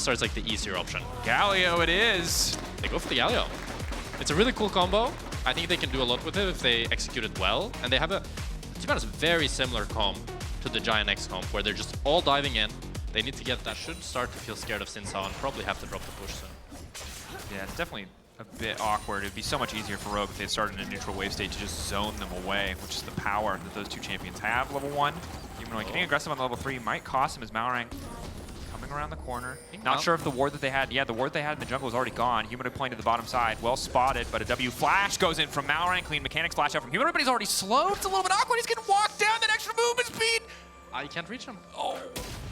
starts like the easier option. Galio it is. They go for the Galio. It's a really cool combo. I think they can do a lot with it if they execute it well. And they have a, to be honest, very similar comp to the GiantX comp, where they're just all diving in. They need to get that. Should start to feel scared of Sinsaw and probably have to drop the push soon. Yeah, it's definitely a bit awkward. It'd be so much easier for Rogue if they started in a neutral wave state to just zone them away, which is the power that those two champions have. Level 1, Humanoid getting aggressive on level 3 might cost him as Malrang coming around the corner. Not sure if the ward that they had, the ward they had in the jungle was already gone. Humanoid playing to the bottom side, well spotted, but a W flash goes in from Malrang. Clean mechanics flash out from Humanoid, but he's already slowed. It's a little bit awkward. He's getting walked down. That extra movement speed. You can't reach him. Oh,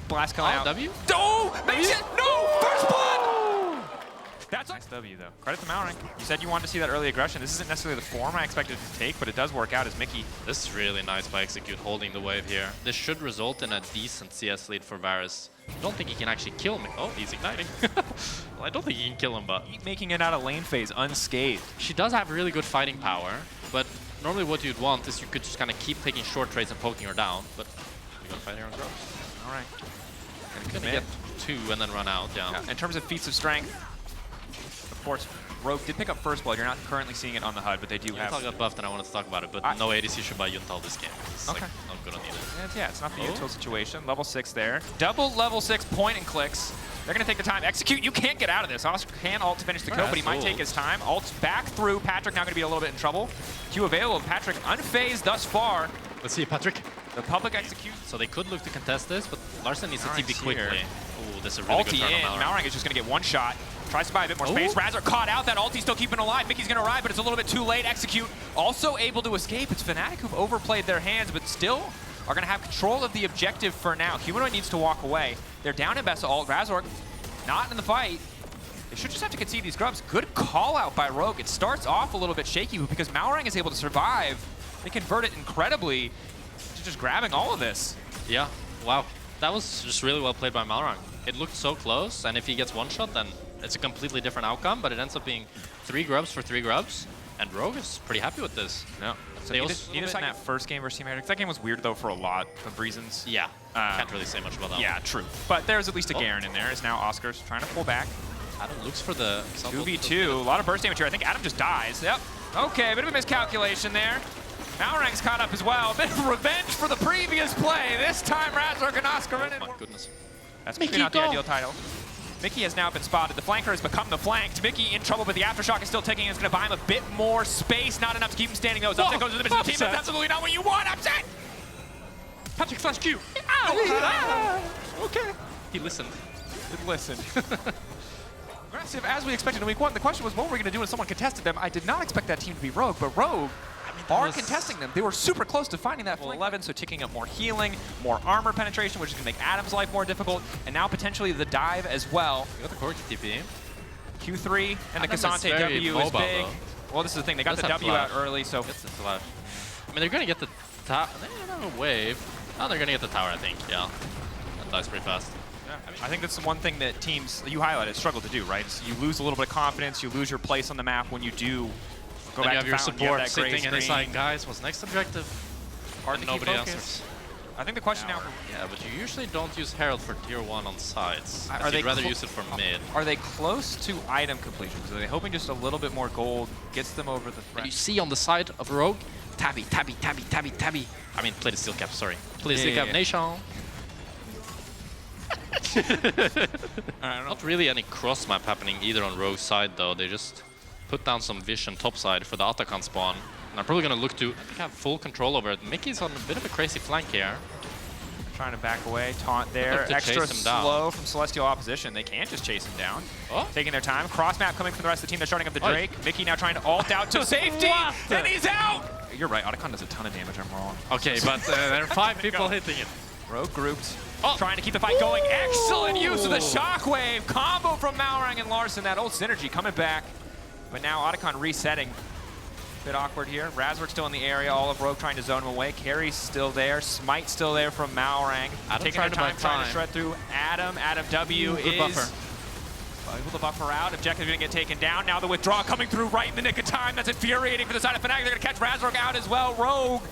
blast coming out. W? Oh, makes it. No, first blood. That's a nice W though. Credit to Malrang. You said you wanted to see that early aggression. This isn't necessarily the form I expected it to take, but it does work out as Mickey. This is really nice by Execute holding the wave here. This should result in a decent CS lead for Varus. I don't think he can actually kill me. Oh, he's igniting. Well, I don't think he can kill him, but Making it out of lane phase unscathed. she does have really good fighting power. But normally what you'd want is you could just kind of keep taking short trades and poking her down. But you gotta fight her on gross. All right. Gonna get 2 and then run out, yeah. In terms of feats of strength, of course, Rogue did pick up first blood. You're not currently seeing it on the HUD, but they do have. Yuntal got buffed and I wanted to talk about it, but no ADC should buy Yuntal this game. It's like not good on either. Yeah, it's not the util situation. Level 6 there. Double level 6 point and clicks. They're going to take the time. Execute, you can't get out of this. Oscar can ult to finish the kill, but he might take his time. Ult's back through. Patrick now going to be a little bit in trouble. Q available. Patrick unfazed thus far. Let's see, Patrick. The public execute. So they could look to contest this, but Larson needs to Malrang's TP quickly. here. Ooh, this is a really good Ulti turn in. on Malrang. Malrang is just going to get one shot. Tries to buy a bit more space. Razor caught out. That ulti's still keeping alive. Mickey's going to arrive, but it's a little bit too late. Execute also able to escape. It's Fnatic who've overplayed their hands, but still are going to have control of the objective for now. Humanoid needs to walk away. They're down in Bessa ult. Razor not in the fight. They should just have to concede these grubs. Good call out by Rogue. It starts off a little bit shaky, but because Malrang is able to survive, they convert it incredibly to just grabbing all of this. Yeah, wow. That was just really well played by Malrang. It looked so close, and if he gets one shot, then it's a completely different outcome, but it ends up being 3 grubs for 3 grubs, and Rogue is pretty happy with this. No. So They you also- just in that first game versus Team Heretics. That game was weird, though, for a lot of reasons. Yeah, can't really say much about that Yeah, one. true. But there's at least a Garen in there. It's now Oscar's trying to pull back. Adam looks for the 2v2, a lot of burst damage here. I think Adam just dies. Yep. Okay, a bit of a miscalculation there. Malrang's caught up as well. A bit of revenge for the previous play. This time, Razork and Oscar in it. Oh my goodness. That's Mickey, not the go. ideal title. Mickey has now been spotted. The flanker has become the flanked. Mickey in trouble, but the aftershock is still ticking. It's going to buy him a bit more space. Not enough to keep him standing, though. Upset goes to the team. That's absolutely not what you want. Upset! Patrick slash Q. Okay. He listened. Didn't listen. Aggressive as we expected in week 1. The question was, what were we going to do when someone contested them? I did not expect that team to be Rogue, but Rogue are contesting them. They were super close to finding that full 11, so ticking up more healing, more armor penetration, which is going to make Adam's life more difficult, and now potentially the dive as well. You got the Cork TP. Q3 and the Adam is Kazante very W mobile, is big. though. Well, this is the thing. They got Does the have W out flash. early, so Gets the flash. I mean, they're going to get the tower. They don't have a wave. Oh, they're going to get the tower, I think. Yeah. That dies pretty fast. yeah, I think that's the one thing that teams, you highlighted, struggle to do, right? So you lose a little bit of confidence, you lose your place on the map when you do go Then back you have to your Fountain, support that gray sitting and it's screen. like, guys, what's next objective? Hard And to keep nobody focus. answers. I think the question now, Yeah, but you usually don't use Herald for tier 1 on sides. Are they You'd rather use it for mid. are they close to item completions? Are they hoping just a little bit more gold gets them over the And threat? you see on the side of Rogue, tabby, tabby, tabby, tabby, tabby. I mean, play the steel cap, sorry. Play the steel cap nation. Not really any cross map happening either on Rogue's side though. They just put down some vision top side for the Atakan spawn. And I'm probably going to look to have full control over it. Mickey's on a bit of a crazy flank here. Trying to back away, taunt there. Look to Extra chase him down. slow from Celestial opposition. They can't just chase him down. Oh. Taking their time. Cross map coming from the rest of the team. They're starting up the Drake. Mickey now trying to ult out to safety. And he's out! You're right, Otacon does a ton of damage. I'm wrong. Okay, but there are 5 people hitting it. Rogue grouped. Trying to keep the fight going. Excellent use of the shockwave. Combo from Malrang and Larson. That old synergy coming back. But now Otacon resetting. Bit awkward here. Razork still in the area. All of Rogue trying to zone him away. Carry's still there. Smite still there from Malrang. Taking their time, trying to shred through Adam. Adam W Good is buffer. able to buffer out. Objective going to get taken down. Now the withdraw coming through right in the nick of time. That's infuriating for the side of Fnatic. They're going to catch Razork out as well. Rogue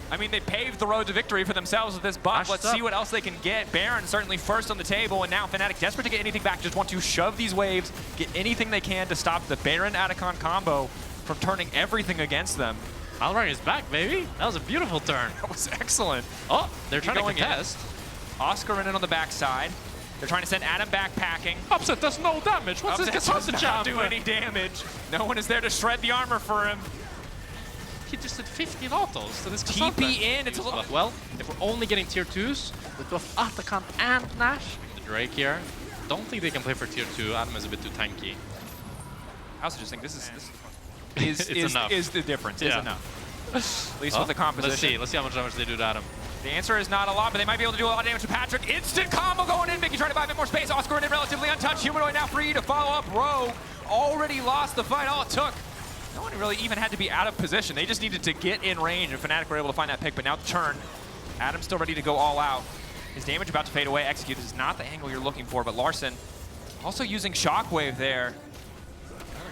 I mean, they paved the road to victory for themselves with this buff. Let's see what else they can get. Baron certainly first on the table, and now Fnatic, desperate to get anything back, just want to shove these waves, get anything they can to stop the Baron-Atacon combo from turning everything against them. Malrang is back, baby. That was a beautiful turn. That was excellent. Oh, they're trying to contest. Oscar in on the backside. They're trying to send Adam backpacking. Upset does no damage. What's Upset this does Katana not jump? do any damage. No one is there to shred the armor for him. He just did 15 autos to this TP Kasanta. in, it's a little... Well, if we're only getting tier 2s with both Atacant and Nash, the Drake here, don't think they can play for tier 2. Adam is a bit too tanky. I also just think this is the difference. Yeah. Is enough. At least with the composition. Let's see how much damage they do to Adam. The answer is not a lot, but they might be able to do a lot of damage to Patrick. Instant combo going in. Mickey trying to buy a bit more space. Oscar in relatively untouched. Humanoid now free to follow up. Rogue already lost the fight. All it took. No one really even had to be out of position. They just needed to get in range, and Fnatic were able to find that pick, but now the turn. Adam's still ready to go all out. His damage about to fade away. Execute. This is not the angle you're looking for, but Larson also using Shockwave there.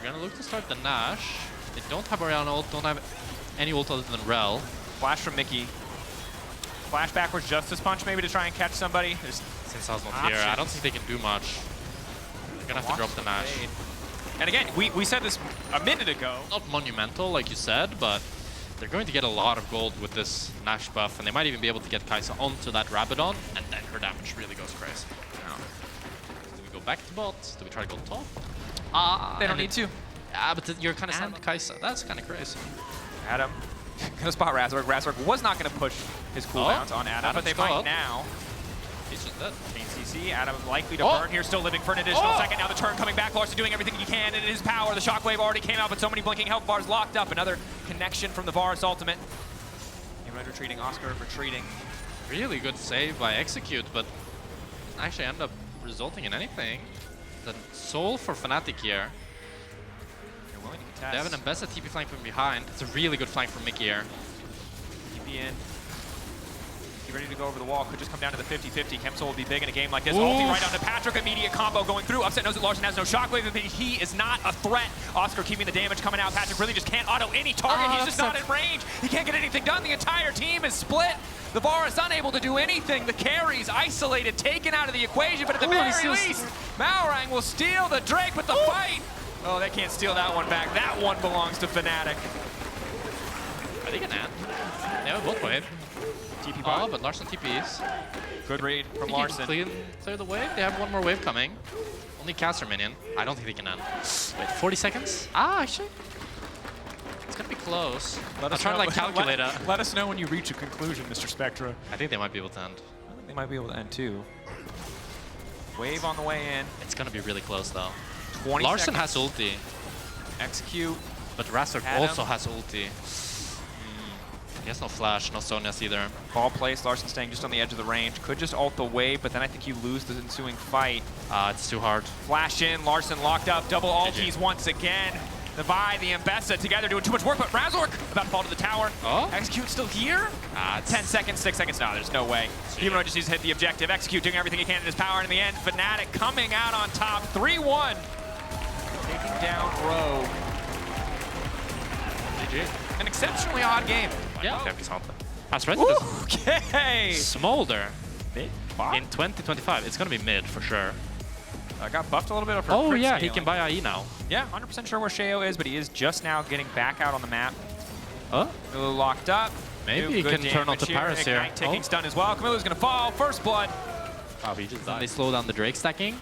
They're gonna look to start the Nash. They don't have Orianna ult, don't have any ult other than Rel. Flash from Mickey. Flash backwards Justice Punch maybe to try and catch somebody. Since I was not here, I don't think they can do much. They're gonna have to drop the Nash. And again, we said this a minute ago. Not monumental, like you said, but they're going to get a lot of gold with this Nash buff, and they might even be able to get Kai'Sa onto that Rabadon, and then her damage really goes crazy. Now, do we go back to bot? Do we try to go top? They don't need to. Yeah, but you're kind of sad Kai'Sa. That's kind of crazy. Adam gonna spot Razork. Razork was not gonna push his cooldowns on Adam, but they might now. He's just dead. Chain CC, Adam likely to burn here, still living for an additional second. Now the turn coming back, Larson doing everything he can in his power. The Shockwave already came out, but so many blinking health bars locked up. Another connection from the Varus ultimate. Humanoid retreating, Oscar retreating. Really good save by Execute, but actually end up resulting in anything. The soul for Fnatic here. They're willing to contest. They have an Ambessa TP flank from behind. It's a really good flank from Mickey here. TP in. Ready to go over the wall, could just come down to the 50-50. Kemsol will be big in a game like this. Ulti right onto Patrick, immediate combo going through. Upset knows that Larson has no shockwave, but he is not a threat. Oscar keeping the damage coming out. Patrick really just can't auto any target. He's just not in range. He can't get anything done. The entire team is split. The Varus unable to do anything. The carries isolated, taken out of the equation, but at the very least, Malrang will steal the Drake with the fight. Oh, they can't steal that one back. That one belongs to Fnatic. Are they gonna end? They have a both wave. TP bot. Oh, but Larson TPs. Good read from Larson. Clear the wave. They have one more wave coming. Only caster minion. I don't think they can end. Wait, 40 seconds? Actually. It's gonna be close. I'm trying to like calculate it. Let us know when you reach a conclusion, Mr. Spectra. I think they might be able to end. I think they might be able to end too. Wave on the way in. It's gonna be really close though. 20 Larson seconds. has ulti. Execute. But Razork also has ulti. He has no flash, no Sonya's either. Ball placed, Larson staying just on the edge of the range. Could just ult the wave, but then I think you lose the ensuing fight. It's too hard. Flash in, Larson locked up, double ultis once again. The Vi, the Ambessa together doing too much work, but Razork about to fall to the tower. Execute still here? 10 seconds, 6 seconds, no, there's no way. Humanoid just needs to hit the objective. Execute doing everything he can in his power, and in the end, Fnatic coming out on top, 3-1. Taking down Rogue. GG. An exceptionally odd game. Yeah. That's right. Okay. Smolder. Mid? In 2025, it's gonna be mid for sure. Got buffed a little bit. Oh yeah, he can buy IE now. Yeah, 100% sure where Sheo is, but he is just now getting back out on the map. Oh. A little locked up. Maybe he can turn on to Paris here. Ignite ticking stun as well. Camilla's gonna fall. First blood. Wow, he just died. They slow down the Drake stacking.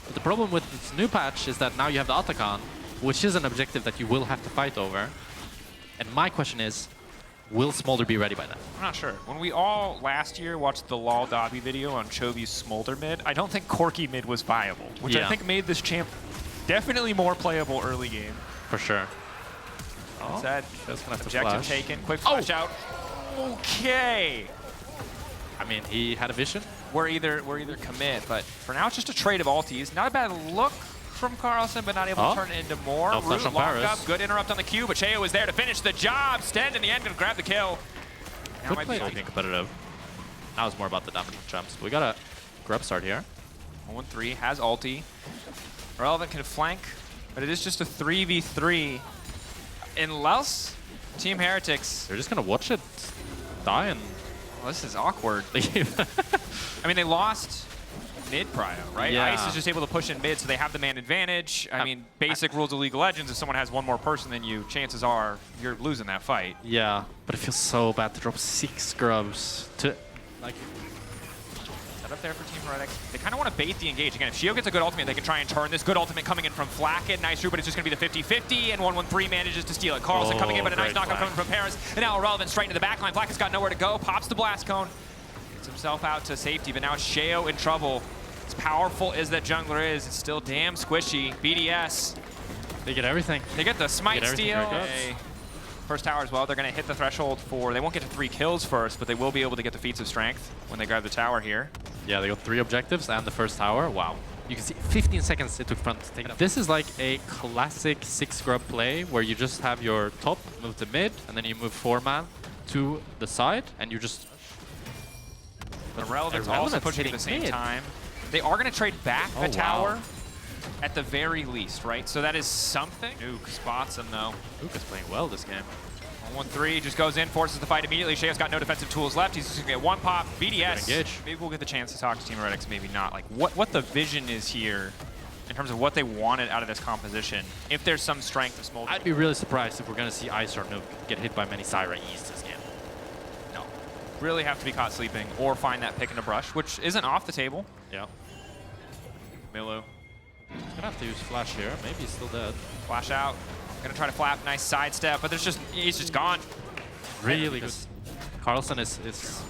But the problem with this new patch is that now you have the Atacon, which is an objective that you will have to fight over. And my question is, will Smolder be ready by then? I'm not sure. When we all last year watched the LOL Dobby video on Chovy's Smolder mid, I don't think Corky mid was viable, which I think made this champ definitely more playable early game. For sure. Said, objective flash. taken, quick flash out. Okay. I mean, he had a vision. We're either commit, but for now it's just a trade of ultis. Not a bad look from Carlson, but not able to turn it into more. No flash on locked Paris. up, good interrupt on the Q, but Sheo is there to finish the job. Stend in the end gonna grab the kill. Good play being competitive. Now it's more about the damage jumps. We got a grub start here. 1-3 has ulti. Relevant can flank, but it is just a 3v3. Unless Team Heretics. They're just gonna watch it die and Well, this is awkward. I mean, they lost mid prio, right? Yeah. Ice is just able to push in mid, so they have the man advantage. I mean, basic rules of League of Legends, if someone has one more person than you, chances are you're losing that fight. Yeah, but it feels so bad to drop 6 scrubs to, like... Set up there for Team Heretics. They kind of want to bait the engage. Again, if Shio gets a good ultimate, they can try and turn this. Good ultimate coming in from Flacket. Nice root, but it's just going to be the 50-50, and 113 manages to steal it. Carlson coming in, but a nice knockup coming from Paris. And now Irrelevant straight into the backline. Flacket's got nowhere to go. Pops the blast cone. Gets himself out to safety, but now it's Shio in trouble. As powerful as that jungler is, it's still damn squishy. BDS. They get everything. They get the smite steal. Okay. First tower as well. They're going to hit the threshold for, they won't get to 3 kills first, but they will be able to get the feats of strength when they grab the tower here. Yeah, they got 3 objectives and the first tower. Wow. You can see 15 seconds it took front to take it up. This is like a classic 6 scrub play where you just have your top move to mid and then you move 4-man to the side and you just... But Irrelevant's also pushing at the same time. They are going to trade back the tower at the very least, right? So that is something. Nuke spots him though. Nuke is playing well this game. 1-3 just goes in, forces the fight immediately. Shea's got no defensive tools left. He's just going to get 1 pop. BDS. Maybe we'll get the chance to talk to Team Heretics, maybe not. Like what the vision is here in terms of what they wanted out of this composition. If there's some strength of Smolder. I'd be really surprised if we're going to see Ice or Nuke get hit by many Syra East this game. No. Really have to be caught sleeping or find that pick in a brush, which isn't off the table. Yeah. Milu. He's going to have to use Flash here. Maybe he's still dead. Flash out. Gonna try to flap, nice sidestep, but there's just, he's just gone. Really good. Carlson is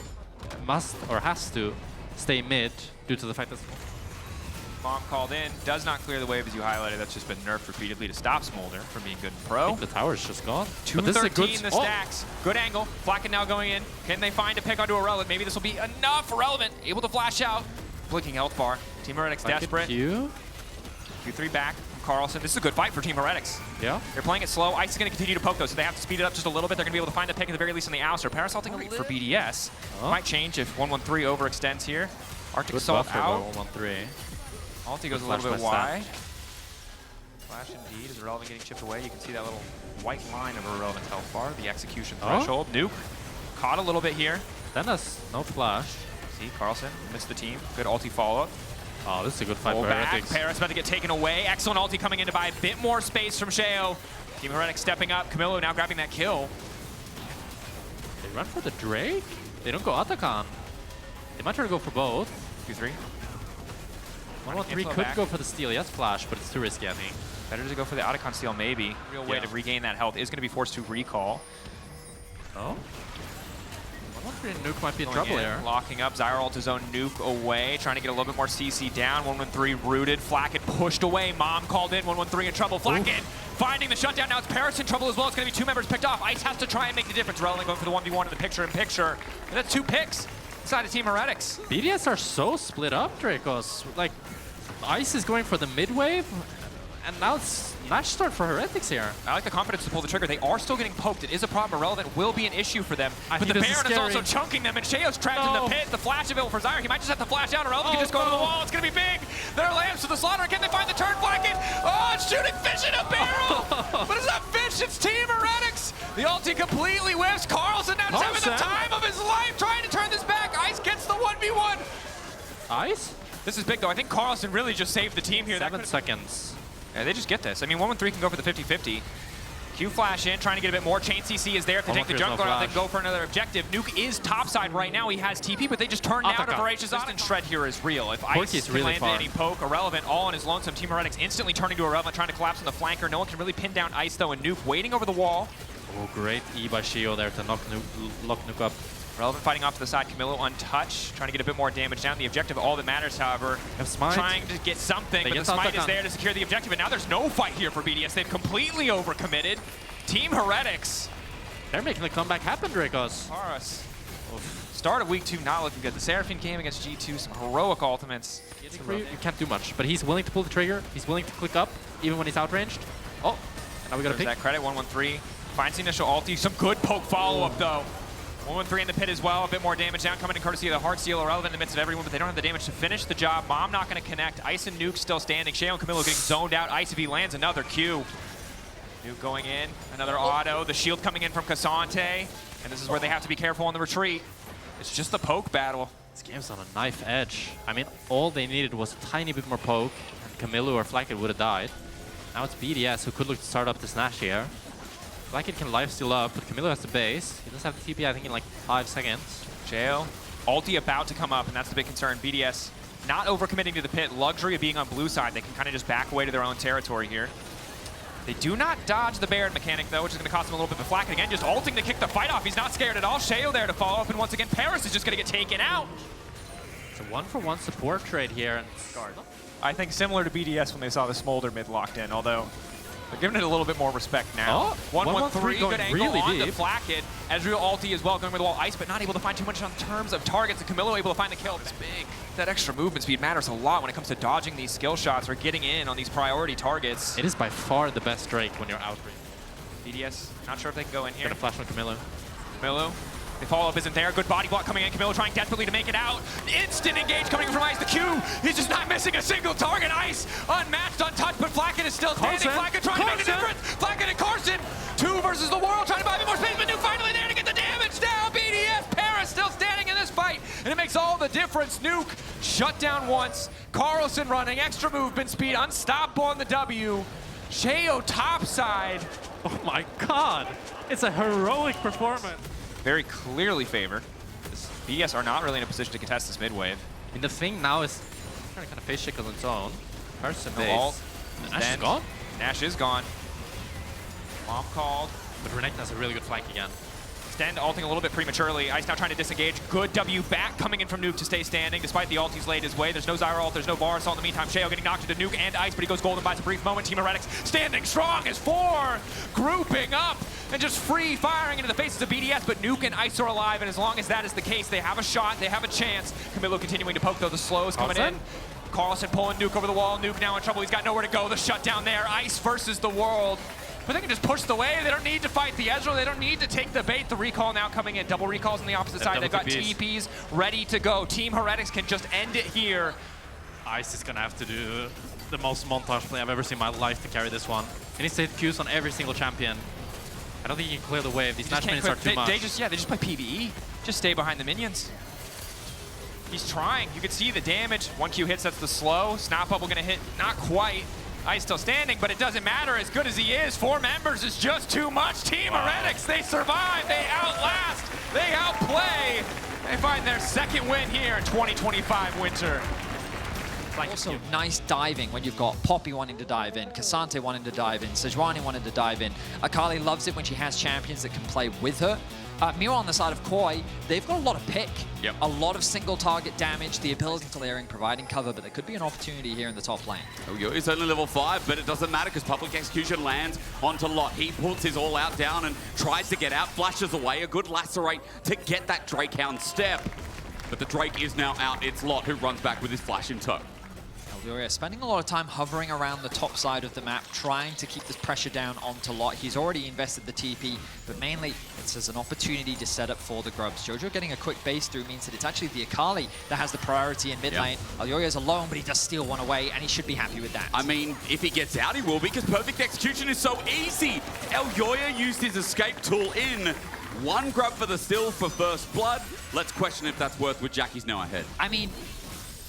must or has to stay mid due to the fact that Mom called in, does not clear the wave as you highlighted. That's just been nerfed repeatedly to stop Smolder from being good in pro. I think the tower's just gone. 213 the stacks. Good angle. Flacket now going in. Can they find a pick onto Irrelevant? Maybe this will be enough. Irrelevant able to flash out. Blinking health bar. Team Heretics desperate. Q3 back from Carlson. This is a good fight for Team Heretics. Yeah. They're playing it slow. Ice is going to continue to poke though, so they have to speed it up just a little bit. They're going to be able to find the pick at the very least on the ouster. Parasalting elite for BDS. Might change if 113 overextends here. Arctic Assault out. 113. Ulti goes a little bit wide. Flash indeed. Is Irrelevant getting chipped away? You can see that little white line of Irrelevant's health bar. The execution threshold. Nuke. Caught a little bit here. Then has no flash. See, Carlson missed the team. Good ulti follow-up. Oh, this is a good fight for Heretics. Paris about to get taken away. Excellent ulti coming in to buy a bit more space from Sheo. Team Heretics stepping up. Camilo now grabbing that kill. They run for the Drake? They don't go Atakan. They might try to go for both. Q3. 113 could go for the steal. Yes, flash, but it's too risky, I think. Better to go for the Atakan steal, maybe. Real way to regain that health is going to be forced to recall. Oh? 113 Nuke might be in trouble here. Locking up. Zyra ult his own Nuke away. Trying to get a little bit more CC down. 113 rooted. Flacket pushed away. Mom called in. 113 in trouble. Flacket finding the shutdown. Now it's Paris in trouble as well. It's going to be 2 members picked off. Ice has to try and make the difference. Relevant going for the 1v1 in the picture-in-picture. And that's 2 picks inside of Team Heretics. BDS are so split up, Dracos. Like, Ice is going for the mid wave, and now it's match start for Heretics here. I like the confidence to pull the trigger. They are still getting poked. It is a problem. Irrelevant will be an issue for them. But the Baron is also chunking them, and Sheo's trapped in the pit. The flash available for Zyra. He might just have to flash out. Irrelevant can just go to the wall. It's going to be big. There are lamps to the slaughter. Can they find the turn flanking? Oh, it's shooting fish in a barrel. But it's not fish. It's Team Heretics. The ulti completely whiffs. Carlson now just having the time of his life trying to turn this back. Ice gets the 1v1. Ice? This is big, though. I think Carlson really just saved the team here. 7 seconds. Yeah, they just get this. I mean, 113 can go for the 50-50. Q flash in, trying to get a bit more. Chain CC is there. If they take the jungle out, they can go for another objective. Nuke is topside right now. He has TP, but they just turned out a voracious instant shred here is real. If Ice can land any poke, Irrelevant all on his lonesome. Team Heretics instantly turning to Irrelevant, trying to collapse on the flanker. No one can really pin down Ice, though, and Nuke waiting over the wall. Oh, great E by Shio there to lock Nuke up. Relevant fighting off to the side. Camilo untouched, trying to get a bit more damage down. The objective, all that matters, however, trying to get something, but the smite is there to secure the objective. And now there's no fight here for BDS. They've completely overcommitted. Team Heretics. They're making the comeback happen, Dracos. Paris. Start of week 2 not looking good. The Seraphine came against G2, some heroic ultimates. You can't do much, but he's willing to pull the trigger. He's willing to click up, even when he's outranged. Oh, and now we got to pick. That credit, 113. Finds the initial ulti. Some good poke follow-up, though. 113 in the pit as well. A bit more damage down coming in courtesy of the Heart Steal. Irrelevant in the midst of everyone, but they don't have the damage to finish the job. Mom not going to connect. Ice and Nuke still standing. Sheo and Camilo getting zoned out. Ice, if he lands, another Q. Nuke going in. Another auto. The shield coming in from Cassante. And this is where they have to be careful on the retreat. It's just the poke battle. This game's on a knife edge. I mean, all they needed was a tiny bit more poke, and Camilo or Flacket would have died. Now it's BDS who could look to start up this Nash here. Flacket can lifesteal up, but Camilo has the base. He does have the TP, I think, in like 5 seconds. Jail. Ulti about to come up, and that's the big concern. BDS not overcommitting to the pit. Luxury of being on blue side. They can kind of just back away to their own territory here. They do not dodge the Baron mechanic, though, which is going to cost them a little bit. But Flacket, again, just ulting to kick the fight off. He's not scared at all. Sheo there to follow up, and once again, Paris is just going to get taken out. It's a 1-for-1 support trade here. And I think similar to BDS when they saw the Smolder mid locked in, although they're giving it a little bit more respect now. Oh, 1-1-3, good angle really on the deep. Flacket. Ezreal ulti as well, going with the wall ice, but not able to find too much on terms of targets, and Camilo able to find the kill. It's big. That extra movement speed matters a lot when it comes to dodging these skill shots or getting in on these priority targets. It is by far the best Drake when you're out range. BDS, not sure if they can go in here. Gonna flash from Camilo. Camilo. The follow-up isn't there. Good body block coming in. Camilo trying desperately to make it out. Instant engage coming from Ice. The Q. He's just not missing a single target. Ice unmatched, untouched, but Flacket is still standing. Flacket trying to make a difference. Flacket and Carson. 2 versus the world, trying to buy a bit more space, but Nuke finally there to get the damage down. BDS, Paris still standing in this fight, and it makes all the difference. Nuke shut down once. Carlson running, extra movement speed, unstoppable on the W. Sheo topside. Oh my god! It's a heroic performance. Very clearly favored. BDS are not really in a position to contest this mid wave. I mean, the thing now is trying to kind of face check on its own. Carson No ult. Nash is gone? Nash is gone. Mom called. But Renekton has a really good flank again. Sten ulting a little bit prematurely. Ice now trying to disengage. Good W back coming in from Nuke to stay standing despite the ult he's laid his way. There's no Zyra ult, there's no Bar Assault in the meantime. Sheo getting knocked into Nuke and Ice, but he goes golden, buys a brief moment. Team Heretics standing strong as 4, grouping up and just free firing into the faces of BDS, but Nuke and Ice are alive, and as long as that is the case, they have a shot, they have a chance. Camilo continuing to poke, though the slows coming in. Carlson pulling Nuke over the wall. Nuke now in trouble, he's got nowhere to go. The shutdown there, Ice versus the world. But they can just push the wave. They don't need to fight the Ezreal. They don't need to take the bait. The recall now coming in. Double recalls on the opposite side. They've got TPs ready to go. Team Heretics can just end it here. Ice is gonna have to do the most montage play I've ever seen in my life to carry this one. He needs to hit Qs on every single champion. I don't think he can clear the wave. These Nash minions are too much. They just play PvE. Just stay behind the minions. He's trying. You can see the damage. 1 Q hits, that's the slow. Snap Bubble gonna hit, not quite. Ice still standing, but it doesn't matter. As good as he is, 4 members is just too much. Team Heretics, they survive, they outlast, they outplay. They find their 2nd win here in 2025 winter. Also, nice diving when you've got Poppy wanting to dive in, Cassante wanting to dive in, Sejuani wanting to dive in. Akali loves it when she has champions that can play with her. Mira on the side of KOI, they've got a lot of pick. Yep. A lot of single target damage, the ability to clearing, providing cover, but there could be an opportunity here in the top lane. It's only level 5, but it doesn't matter because Public Execution lands onto Lot. He puts his all out down and tries to get out, flashes away, a good lacerate to get that Drake Hound step. But the Drake is now out. It's Lot who runs back with his flash in tow. Elyoya spending a lot of time hovering around the top side of the map, trying to keep this pressure down onto Lot. He's already invested the TP, but mainly it's as an opportunity to set up for the grubs. Jojo getting a quick base through means that it's actually the Akali that has the priority in mid lane. Elyoya's alone, but he does steal one away, and he should be happy with that. I mean, if he gets out, he will, because perfect execution is so easy. Elyoya used his escape tool in. 1 grub for the steal for first blood. Let's question if that's worth with Jackie's now ahead. I mean,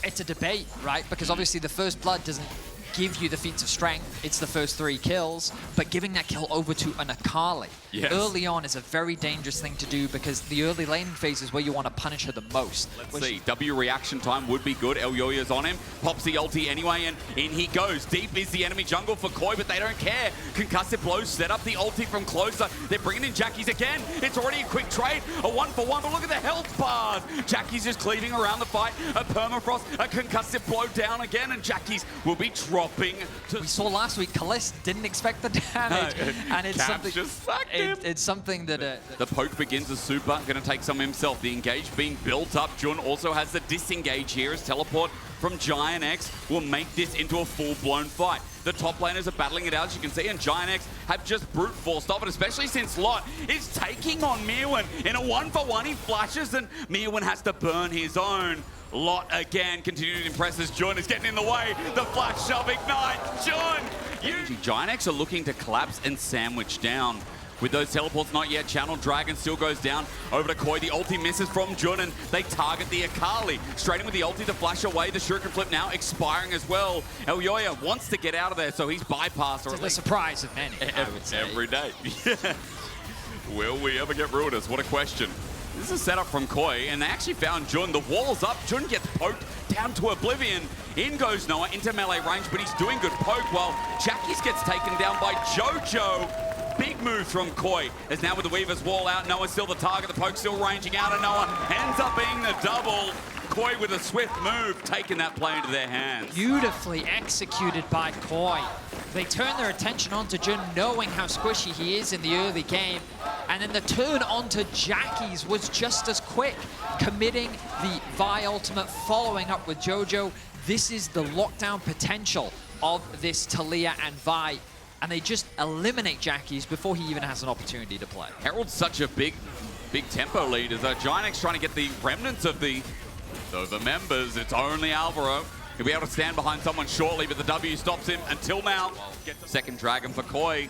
it's a debate, right? Because obviously the first blood doesn't give you the feats of strength. It's the first 3 kills, but giving that kill over to an Akali early on is a very dangerous thing to do because the early laning phase is where you want to punish her the most. Let's see. W reaction time would be good. Elyoya's on him. Pops the ulti anyway, and in he goes. Deep is the enemy jungle for KOI, but they don't care. Concussive blows set up the ulti from closer. They're bringing in Jackie's again. It's already a quick trade. A 1-for-1, but look at the health bars. Jackie's just cleaving around the fight. A permafrost, a concussive blow down again, and Jackie's will be dropping. We saw last week, Kalist didn't expect the damage, and it's something. It's something that the poke begins as super, going to take some himself. The engage being built up. Jun also has the disengage here as teleport from GiantX will make this into a full-blown fight. The top laners are battling it out, as you can see, and GiantX have just brute forced off it, especially since Lot is taking on Mirwin. In a 1-for-1, he flashes, and Mirwin has to burn his own. Lot again continuing to impress as Jun is getting in the way. The flash shove ignite. Jun, GiantX are looking to collapse and sandwich down with those teleports not yet channeled. Dragon still goes down over to Koi. The ulti misses from Jun, and they target the Akali. Straight in with the ulti to flash away. The shuriken flip now expiring as well. Elyoya wants to get out of there, so he's bypassed. It's the surprise of many, I would say. Every day. Will we ever get Ruinous? What a question. This is a setup from Koi, and they actually found Jun. The wall's up. Jun gets poked down to oblivion. In goes Noah into melee range, but he's doing good poke while Jackies gets taken down by Jojo. Big move from Koi. As now with the Weaver's wall out, Noah's still the target. The poke still ranging out, and Noah ends up being the double. Koi with a swift move, taking that play into their hands. Beautifully executed by Koi. They turn their attention onto Jun, knowing how squishy he is in the early game. And then the turn onto Jackies was just as quick, committing the Vi ultimate, following up with Jojo. This is the lockdown potential of this Taliyah and Vi. And they just eliminate Jackies before he even has an opportunity to play. Herald's such a big tempo lead as GiantX trying to get the remnants of the members. It's only Alvaro. He'll be able to stand behind someone shortly, but the W stops him until now. Get the second Dragon for Koi.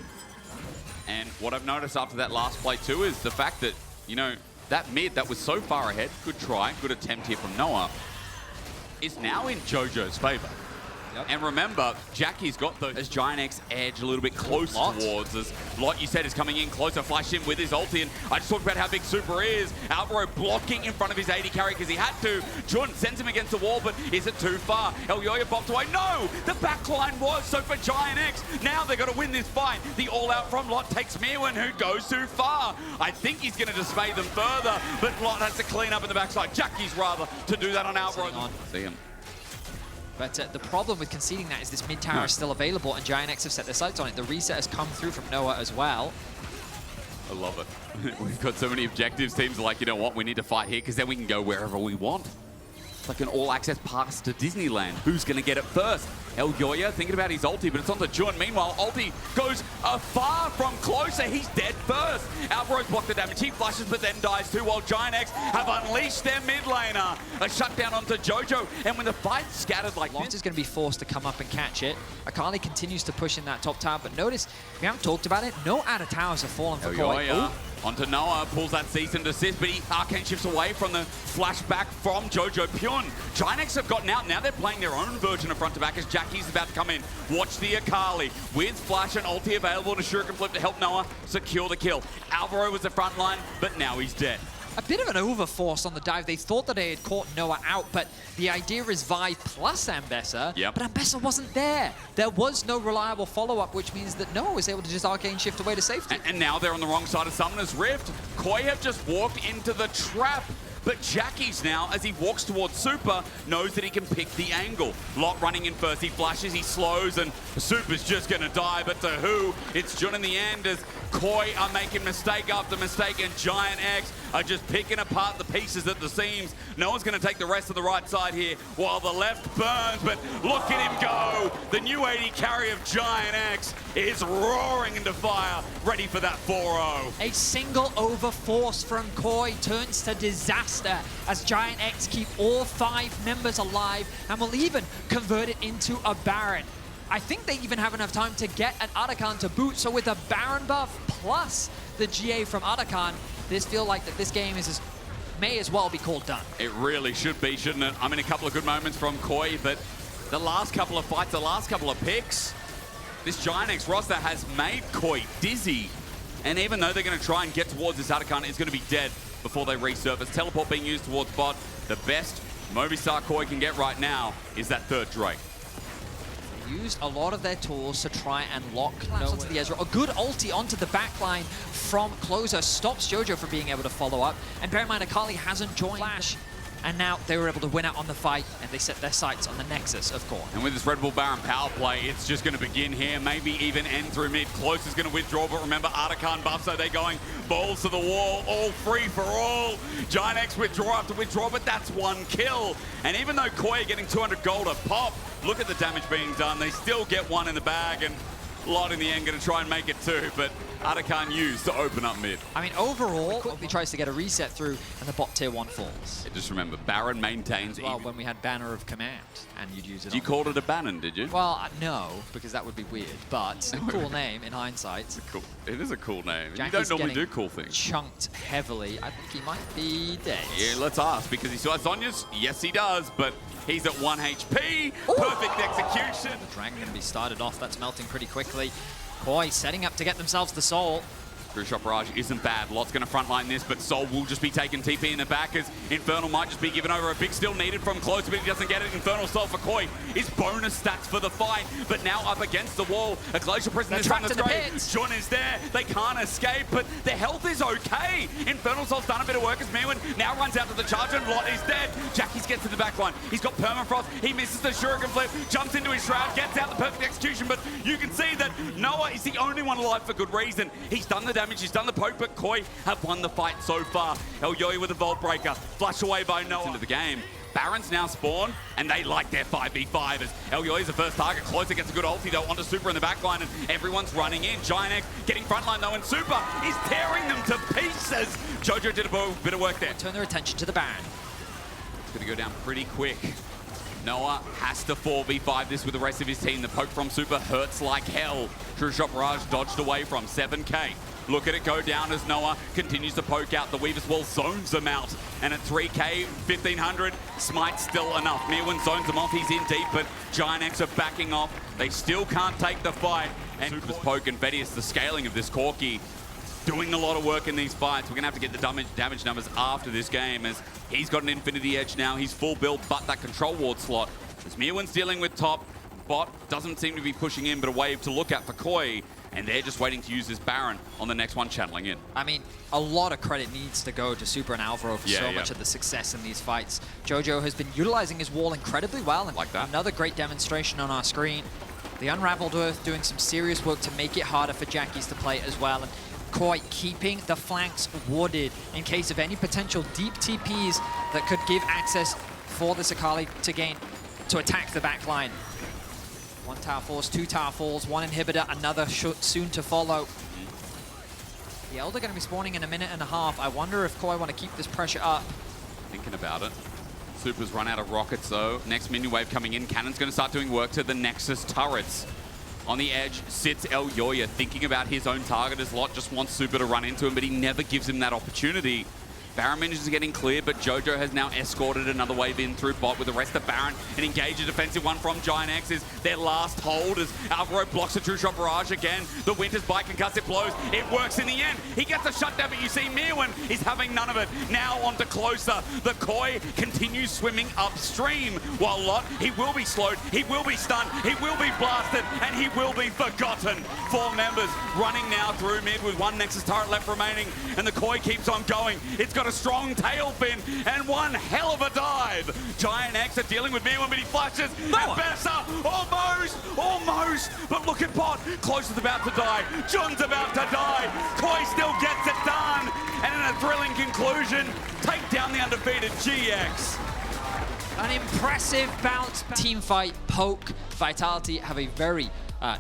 And what I've noticed after that last play too is the fact that, you know, that mid that was so far ahead, good try, good attempt here from Noah, is now in Jojo's favor. Yep. And remember, Jackie's got the as GiantX edge a little bit close towards us. Lot, you said, is coming in closer. Flash in with his ulti, and I just talked about how big Super is. Alvaro blocking in front of his AD carry because he had to. Jun sends him against the wall, but is it too far? Elyoya bopped away. No! The backline was, so for GiantX, now they've got to win this fight. The all-out from Lot takes Mirwin, who goes too far. I think he's going to dismay them further, but Lot has to clean up in the backside. Jackie's rather to do that on Alvaro. See him. But the problem with conceding that is this mid tower is still available, and GiantX have set their sights on it. The reset has come through from Noah as well. I love it. We've got so many objectives. Teams are like, you know what, we need to fight here because then we can go wherever we want. It's like an all-access pass to Disneyland. Who's going to get it first? Elyoya thinking about his ulti, but it's on to Jun. Meanwhile, ulti goes far from closer. He's dead first. Alvaro's blocked the damage. He flashes, but then dies too, while GiantX have unleashed their mid laner. A shutdown onto Jojo, and when the fight's scattered like Lot is going to be forced to come up and catch it. Akali continues to push in that top tower, but notice, we haven't talked about it, no outer towers have fallen for Koi. Onto Noah, pulls that cease and desist, but he arcane shifts away from the flashback from Jojo Pyun. GiantX have gotten out, now they're playing their own version of front to back as Jackie's about to come in. Watch the Akali with flash and ulti available to shuriken flip to help Noah secure the kill. Alvaro was the front line, but now he's dead. A bit of an overforce on the dive. They thought that they had caught Noah out, but the idea is Vi plus Ambessa, but Ambessa wasn't there. There was no reliable follow-up, which means that Noah was able to just arcane shift away to safety. And now they're on the wrong side of Summoner's Rift. Koi have just walked into the trap. But Jackie's now, as he walks towards Super, knows that he can pick the angle. Lot running in first, he flashes, he slows, and Super's just gonna die, but to who? It's Jun in the end as Koi are making mistake after mistake, and GiantX are just picking apart the pieces at the seams. No one's gonna take the rest of the right side here, while the left burns, but look at him go! The new 80 carry of GiantX is roaring into fire, ready for that 4-0. A single overforce from Koi turns to disaster as GiantX keep all 5 members alive and will even convert it into a Baron. I think they even have enough time to get an Arakan to boot, so with a Baron buff plus the GA from Arakan, this feels like that this game may as well be called done. It really should be, shouldn't it? I mean, a couple of good moments from Koi, but the last couple of fights, the last couple of picks, this GiantX roster has made Koi dizzy. And even though they're going to try and get towards this Arakan, it's going to be dead before they resurface. Teleport being used towards bot. The best Movistar Koi can get right now is that third Drake. They used a lot of their tools to try and lock onto the Ezreal. A good ulti onto the backline from Closer stops Jojo from being able to follow up. And bear in mind, Akali hasn't joined Flash. And now they were able to win out on the fight, and they set their sights on the Nexus of Corp. And with this Red Bull Baron power play, it's just going to begin here, maybe even end through mid. Close is going to withdraw, but remember, Arakan buff, so they're going balls to the wall, all free for all. GiantX withdraw after withdraw, but that's one kill. And even though Koi are getting 200 gold a pop, look at the damage being done. They still get one in the bag, and Lot in the end going to try and make it too, but Atakan used to open up mid. I mean, overall, quickly tries to get a reset through, and the bot tier 1 falls. Just remember, Baron maintains. Well, when we had Banner of Command, and you'd use it. You called it a Bannon, did you? Well, no, because that would be weird, but a cool name in hindsight. Cool. It is a cool name. You Jackie's don't normally getting do cool things. Chunked heavily. I think he might be dead. Yeah, let's ask, because he still has Zhonya's. Yes, he does, but he's at 1 HP. Ooh. Perfect execution. The Dragon going to be started off. That's melting pretty quickly. KazaLoLL setting up to get themselves the Soul. True Shot Barrage isn't bad. Lot's going to frontline this, but Soul will just be taking TP in the back as Infernal might just be given over. A big steal needed from close, but he doesn't get it. Infernal Soul for KazaLoLL is bonus stats for the fight, but now up against the wall. A Glacial Prison is trying to straight. Jun is there. They can't escape, but their health is okay. Infernal Soul's done a bit of work as Mirwin now runs out to the charge, and Lot is dead. Jackie's gets to the back line. He's got Permafrost. He misses the Shuriken flip, jumps into his Shroud, gets out the perfect execution, but you can see that Noah is the only one alive for good reason. He's done the damage, he's done the poke, but KazaLoLL have won the fight so far. Elyoya with a Vault Breaker, flash away by Noah into the game. Baron's now spawned, and they like their 5v5 as Elyoya's the first target. Closer gets a good ulti though onto Super in the backline, and everyone's running in. GiantX getting frontline though, and Super is tearing them to pieces. Jojo did a bit of work there. Turn their attention to the Baron. It's going to go down pretty quick. Noah has to 4v5 this with the rest of his team. The poke from Super hurts like hell. True Shot Barrage dodged away from 7k. Look at it go down as Noah continues to poke out. The Weaver's Wall zones them out. And at 3k, 1500, Smite's still enough. Mirwin zones them off. He's in deep, but GiantX are backing off. They still can't take the fight. And Super's poke and Vedius, the scaling of this Corki, doing a lot of work in these fights. We're going to have to get the damage numbers after this game as he's got an Infinity Edge now. He's full build, but that control ward slot. As Mirwin's dealing with top, bot doesn't seem to be pushing in, but a wave to look at for KazaLoLL. And they're just waiting to use this Baron on the next one, channeling in. I mean, a lot of credit needs to go to Super and Alvaro for so much of the success in these fights. Jojo has been utilizing his wall incredibly well, and like that. Another great demonstration on our screen. The Unraveled Earth doing some serious work to make it harder for Jackies to play as well. And KazaLoLL keeping the flanks wooded in case of any potential deep TPs that could give access for the Sakali to attack the back line. 1 tower falls, 2 tower falls, 1 inhibitor, another soon to follow. The Elder going to be spawning in a minute and a half. I wonder if KazaLoLL want to keep this pressure up. Thinking about it. Super's run out of rockets though. Next minion wave coming in. Cannon's going to start doing work to the Nexus turrets. On the edge sits Elyoya, thinking about his own target as Lot just wants Super to run into him, but he never gives him that opportunity. Baron minions is getting cleared, but Jojo has now escorted another wave in through bot with the rest of Baron. An engage, a defensive one from GiantX is their last hold as Alvaro blocks a True Shot Barrage again. The Winter's Bite concussive blows. It works in the end. He gets a shutdown, but you see Mirwin is having none of it. Now on to Closer. The KazaLoLL continues swimming upstream while Lot, he will be slowed, he will be stunned, he will be blasted, and he will be forgotten. 4 members running now through mid with 1 Nexus turret left remaining, and the KazaLoLL keeps on going. It's got a strong tail fin and one hell of a dive. GiantX are dealing with Mirwin, but he flashes. And Bessa, almost. But look at bot. Closer's about to die. Jun's about to die. KazaLoLL still gets it done. And in a thrilling conclusion, take down the undefeated GX. An impressive bounce. Team fight, poke, Vitality have a very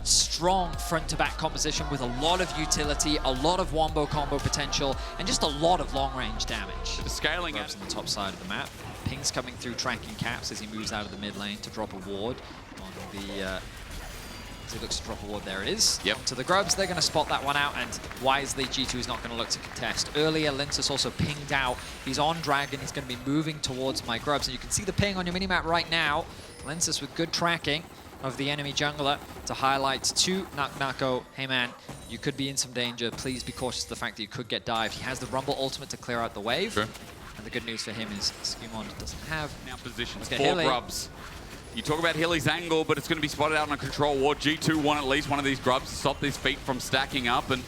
strong front-to-back composition with a lot of utility, a lot of wombo combo potential, and just a lot of long-range damage. The scaling on the top side of the map. Ping's coming through, tracking Caps as he moves out of the mid lane to drop a ward on the... as he looks to drop a ward, there it is. Yep. To the Grubs, they're going to spot that one out, and wisely, G2 is not going to look to contest. Earlier, Linsus also pinged out. He's on Dragon, he's going to be moving towards my Grubs, and you can see the ping on your minimap right now. Linsus with good tracking of the enemy jungler to highlight to Nako, hey man, you could be in some danger. Please be cautious of the fact that you could get dived. He has the Rumble ultimate to clear out the wave. Sure. And the good news for him is Skewmon doesn't have... Now positions for for Grubs. You talk about Hilly's angle, but it's going to be spotted out on a control ward. G2 want at least one of these Grubs to stop these feet from stacking up, and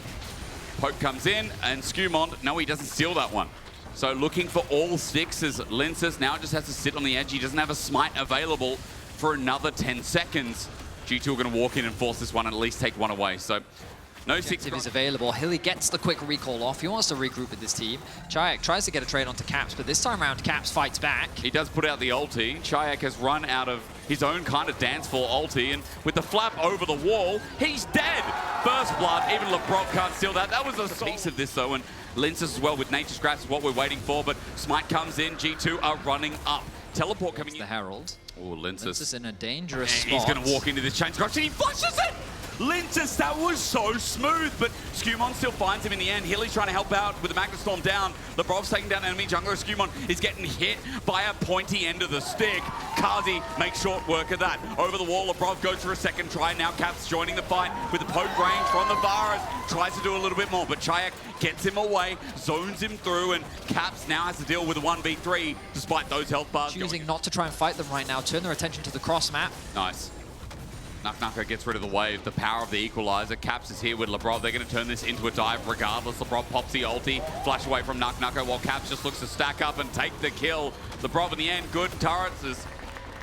Poke comes in, and Skewmon, no, he doesn't steal that one. So looking for all 6 as Linsus now just has to sit on the edge. He doesn't have a smite available for another 10 seconds. G2 are going to walk in and force this one and at least take one away. So no 6 is available. Hilly gets the quick recall off. He wants to regroup with this team. GiantX tries to get a trade onto Caps, but this time around, Caps fights back. He does put out the ulti. GiantX has run out of his own kind of dance floor ulti, and with the flap over the wall, he's dead. First blood, even LeBron can't steal that. That was a piece of this though, and Linces as well with Nature's Grasp is what we're waiting for, but Smite comes in, G2 are running up. Teleport coming in. The Herald. Oh, Linces is in a dangerous spot. He's going to walk into this chain scratch and he flushes it! Linces, that was so smooth, but Skumon still finds him in the end. Hilly's trying to help out with the Magnet Storm down. Lebrov's taking down enemy jungler. Skumon is getting hit by a pointy end of the stick. Kazi makes short work of that. Over the wall, Lebrov goes for a second try. Now Caps joining the fight with the poke range from the Varus. Tries to do a little bit more, but GiantX gets him away, zones him through, and Caps now has to deal with a 1v3 despite those health bars. Choosing not to try and fight them right now. Turn their attention to the cross map. Nice. Nucko gets rid of the wave, the power of the equalizer. Caps is here with Lebrov. They're going to turn this into a dive regardless. Lebrov pops the ulti, flash away from Nucko while Caps just looks to stack up and take the kill. Lebrov in the end, good turrets. As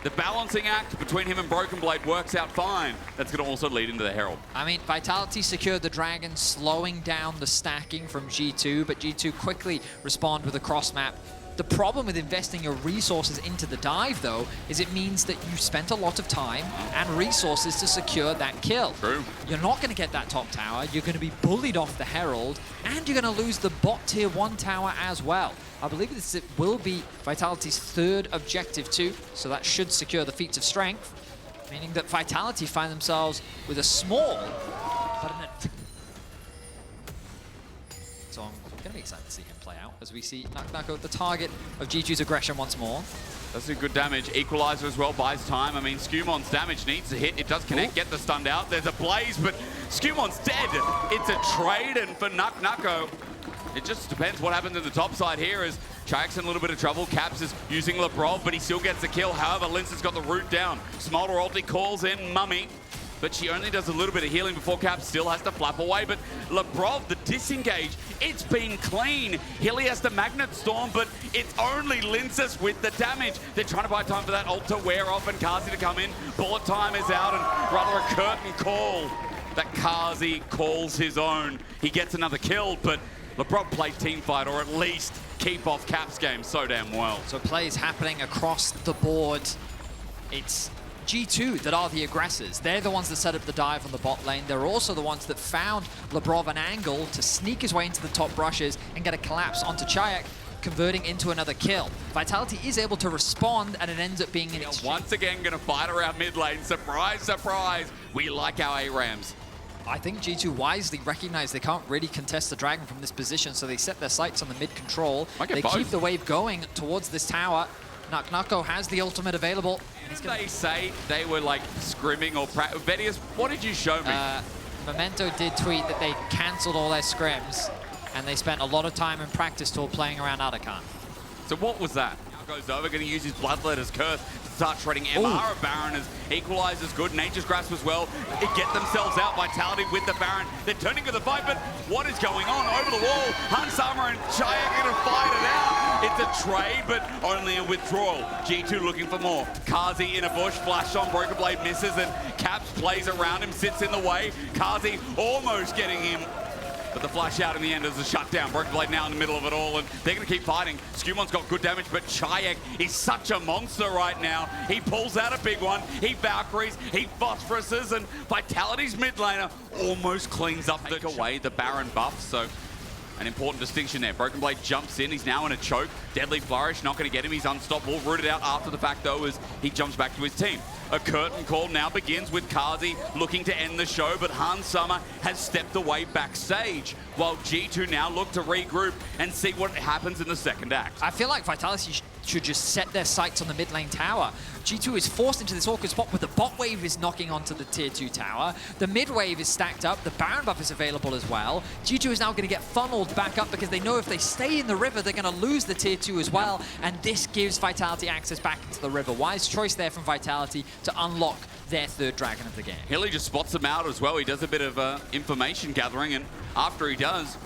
the balancing act between him and Broken Blade works out fine. That's going to also lead into the Herald. I mean, Vitality secured the Dragon, slowing down the stacking from G2, but G2 quickly respond with a cross map. The problem with investing your resources into the dive, though, is it means that you spent a lot of time and resources to secure that kill. True. You're not going to get that top tower, you're going to be bullied off the Herald, and you're going to lose the bot tier 1 tower as well. I believe this will be Vitality's third objective too, so that should secure the feats of strength, meaning that Vitality find themselves with a small, but so I'm going to be excited to see him play out as we see Nucko the target of G2's aggression once more. That's a good damage. Equalizer as well buys time. I mean, Skumon's damage needs to hit. It does connect, get the stunned out. There's a blaze, but Skumon's dead. It's a trade, and for Nucko, it just depends what happens in the top side here as GiantX in a little bit of trouble. Caps is using Lebrov, but he still gets the kill. However, Lince has got the root down. Smolder ulti calls in Mummy, but she only does a little bit of healing before Caps still has to flap away. But Lebrov, the disengage, it's been clean. Hilly has the Magnet Storm, but it's only Linces with the damage. They're trying to buy time for that ult to wear off and Kazi to come in. Bullet time is out, and rather a curtain call that Kazi calls his own. He gets another kill, but Lebrov played team fight, or at least keep off Caps game so damn well. So plays happening across the board. It's G2 that are the aggressors. They're the ones that set up the dive on the bot lane. They're also the ones that found Lebrov an angle to sneak his way into the top brushes and get a collapse onto GiantX, converting into another kill. Vitality is able to respond, and it ends up being an exchange. Once again, going to fight around mid lane. Surprise, surprise. We like our ARAMs. I think G2 wisely recognize they can't really contest the Dragon from this position, so they set their sights on the mid control. They keep the wave going towards this tower. Nucko has the ultimate available. Did they say they were like scrimming or Vedius, what did you show me? Memento did tweet that they cancelled all their scrims and they spent a lot of time in practice tour playing around Arakan. So what was that? Now goes over, going to use his Bloodletter's Curse to start shredding MR of Baron as Equalizer's good. Nature's Grasp as well. They get themselves out. Vitality with the Baron. They're turning to the fight, but what is going on? Over the wall, Hansama and GiantX going to fight it out. It's a trade, but only a withdrawal. G2 looking for more. Kazi in a bush, flash on, Broken Blade misses, and Caps plays around him, sits in the way. Kazi almost getting him, but the flash out in the end is a shutdown. Broken Blade now in the middle of it all, and they're going to keep fighting. Skumon's got good damage, but GiantX is such a monster right now. He pulls out a big one, he Valkyries, he Phosphoruses, and Vitality's mid laner almost cleans up the Baron buff, so an important distinction there. Broken Blade jumps in, he's now in a choke. Deadly Flourish, not going to get him, he's unstoppable. Rooted out after the fact though as he jumps back to his team. A curtain call now begins with Kazi looking to end the show, but Hansama has stepped away backstage, while G2 now look to regroup and see what happens in the second act. I feel like Vitality should just set their sights on the mid lane tower. G2 is forced into this awkward spot where the bot wave is knocking onto the tier 2 tower. The mid wave is stacked up. The Baron buff is available as well. G2 is now going to get funneled back up because they know if they stay in the river, they're going to lose the tier 2 as well. And this gives Vitality access back into the river. Wise choice there from Vitality to unlock their third Dragon of the game. Hilly just spots him out as well. He does a bit of information gathering, and after he does,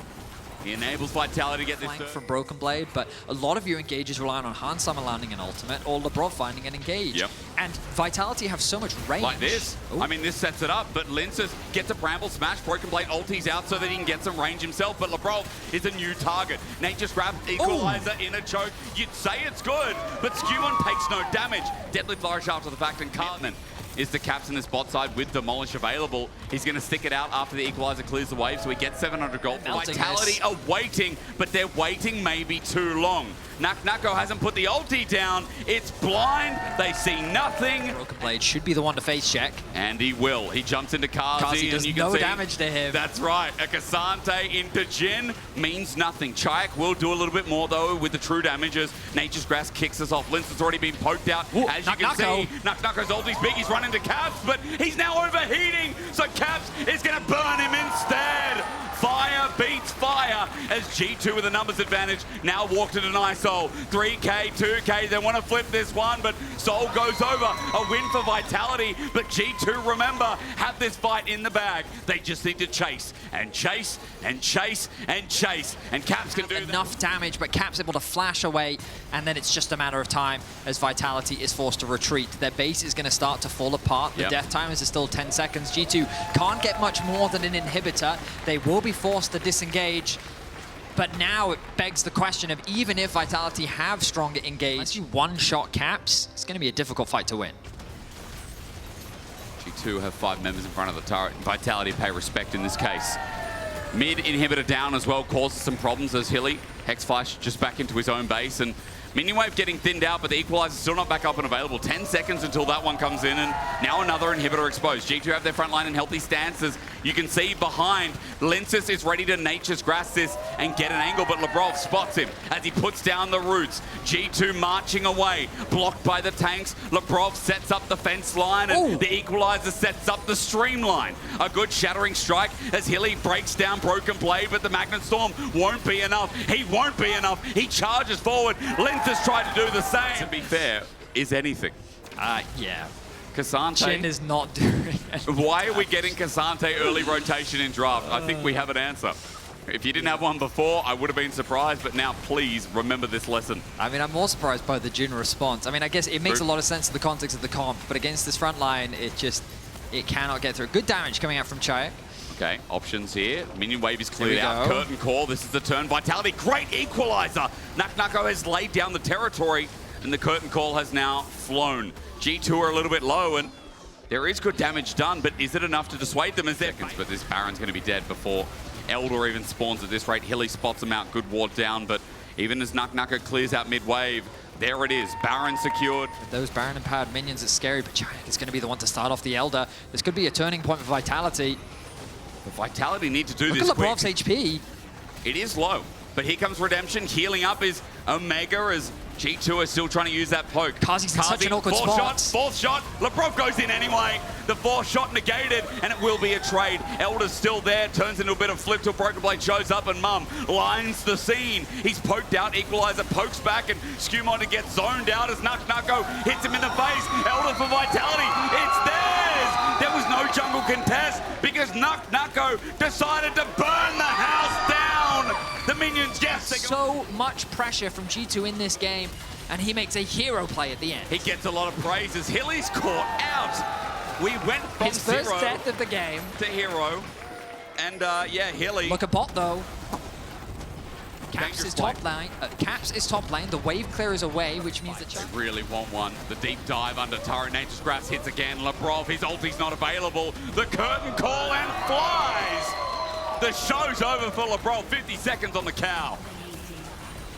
He enables Vitality to get this Flank third. from Broken Blade, but a lot of your engages rely on Han Summer landing an ultimate or LeBron finding an engage. Yep. And Vitality have so much range. Like this. Ooh. I mean, this sets it up, but Linces gets a Bramble Smash. Broken Blade ulties out so that he can get some range himself, but LeBron is a new target. Nate just grabbed Equalizer in a choke. You'd say it's good, but Skewon takes no damage. Deadly Flourish after the fact, and Karmine is the caps in this bot side with Demolish available. He's going to stick it out after the Equalizer clears the wave, so he gets 700 gold. Vitality are waiting, but they're waiting maybe too long. Nako hasn't put the ulti down. It's blind. They see nothing. Broken Blade should be the one to face check. And he will. He jumps into Kazi and does you can no see damage to him. That's right. A K'Sante into Jhin means nothing. GiantX will do a little bit more though with the true damages. Nature's Grass kicks us off. Lince has already been poked out. Ooh, as you can see, Nako's ulti's big. He's running to Caps, but he's now overheating. So Caps is going to burn him instead. Fire beats fire as G2 with a numbers advantage now walk to deny Soul. 3K, 2K, they want to flip this one, but Soul goes over. A win for Vitality, but G2, remember, have this fight in the bag. They just need to chase and chase and chase and chase, and Caps can do enough damage, but Cap's able to flash away, and then it's just a matter of time as Vitality is forced to retreat. Their base is going to start to fall apart. The death timers are still 10 seconds. G2 can't get much more than an inhibitor. They will be forced to disengage, but now it begs the question of even if Vitality have stronger engage, once you one-shot Caps, it's going to be a difficult fight to win. G2 have 5 members in front of the turret. Vitality pay respect in this case. Mid inhibitor down as well causes some problems as Hilly Hex Flash just back into his own base, and Minion Wave getting thinned out, but the Equalizer still not back up and available. 10 seconds until that one comes in, and now another inhibitor exposed. G2 have their front line in healthy stances. You can see behind, Linces is ready to Nature's Grass this and get an angle, but Labrov spots him as he puts down the roots. G2 marching away, blocked by the tanks. Labrov sets up the fence line, and the Equalizer sets up the streamline. A good shattering strike as Hilly breaks down Broken Blade, but the Magnet Storm won't be enough. He won't be enough. He charges forward. Linces tried to do the same. To be fair, is anything. Yeah. K'Sante. Jhin is not doing it. Why are we getting K'Sante early rotation in draft? I think we have an answer. If you didn't have one before, I would have been surprised, but now please remember this lesson. I mean, I'm more surprised by the Jhin response. I mean, I guess it makes a lot of sense in the context of the comp, but against this front line, it cannot get through. Good damage coming out from GiantX. Okay, options here. Minion Wave is cleared out. Curtain Call, this is the turn. Vitality, great Equalizer. Nako has laid down the territory, and the Curtain Call has now flown. G2 are a little bit low, and there is good damage done, but is it enough to dissuade them as seconds? But this Baron's going to be dead before Elder even spawns at this rate. Hilly spots him out, good ward down, but even as Nako clears out mid-wave, there it is, Baron secured. With those Baron-empowered minions, it's scary, but GiantX is going to be the one to start off the Elder. This could be a turning point for Vitality. But Vitality need to do this quick. quick. Look at Labrov's HP. It is low, but here comes Redemption. Healing up is Omega as G2 is still trying to use that poke. Kazi's in such an awkward spot. Fourth shot. Labrov goes in anyway. The fourth shot negated, and it will be a trade. Elder's still there, turns into a bit of flip till Broken Blade shows up, and Mum lines the scene. He's poked out, Equalizer pokes back, and Skewon to get zoned out as Nako hits him in the face. Elder for Vitality. It's theirs. There was no jungle contest because Nako decided to burn the house down. The minions, yes. So much pressure from G2 in this game, and he makes a hero play at the end. He gets a lot of praises. Hilly's caught out. We went from his first zero death of the game to hero. And yeah, Hilly. Look at bot though. Caps is top lane. Caps is top lane. The wave clear is away, which means that they really want one. The deep dive under turret. Nature's Grass hits again. Labrov, his ulti's not available. The Curtain Call and flies. The show's over for Labrov. 50 seconds on the cow.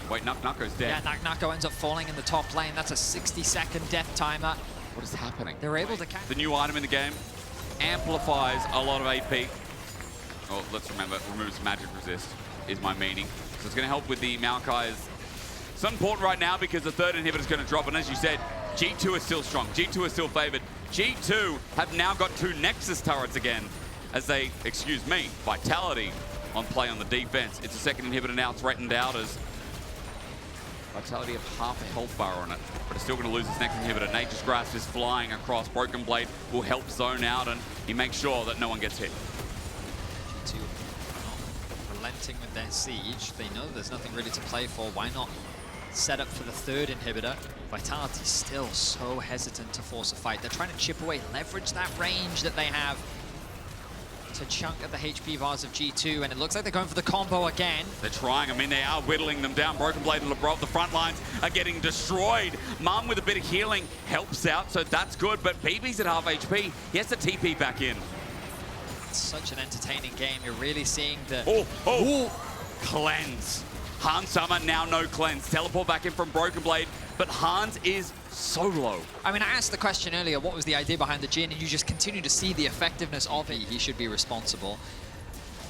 Wait, Nako's dead. Yeah, Nako ends up falling in the top lane. That's a 60-second death timer. What is happening? They're able to catch. The new item in the game amplifies a lot of AP. Oh, let's remember, removes magic resist is my meaning. So it's going to help with the Maokai's. It's important right now because the third inhibitor is going to drop. And as you said, G2 is still strong. G2 is still favored. G2 have now got 2 Nexus turrets again as they, excuse me, Vitality on play on the defense. It's a second inhibitor now threatened out as Vitality have half a health bar on it, but it's still going to lose its next inhibitor. Nature's Grasp is flying across. Broken Blade will help zone out, and he makes sure that no one gets hit. relenting with their siege. They know there's nothing really to play for. Why not set up for the third inhibitor? Vitality's still so hesitant to force a fight. They're trying to chip away, leverage that range that they have to chunk at the HP bars of G2, and it looks like they're going for the combo again. They're trying. I mean, they are whittling them down. Broken Blade and LeBron, the front lines are getting destroyed. Mum with a bit of healing helps out, so that's good, but BB's at half HP. He has to TP back in. It's such an entertaining game. You're really seeing the... Oh! Cleanse. Hans Summer now no cleanse. Teleport back in from Broken Blade, but Hans is so low. I mean, I asked the question earlier, what was the idea behind the Jhin, and you just continue to see the effectiveness of it. He should be responsible.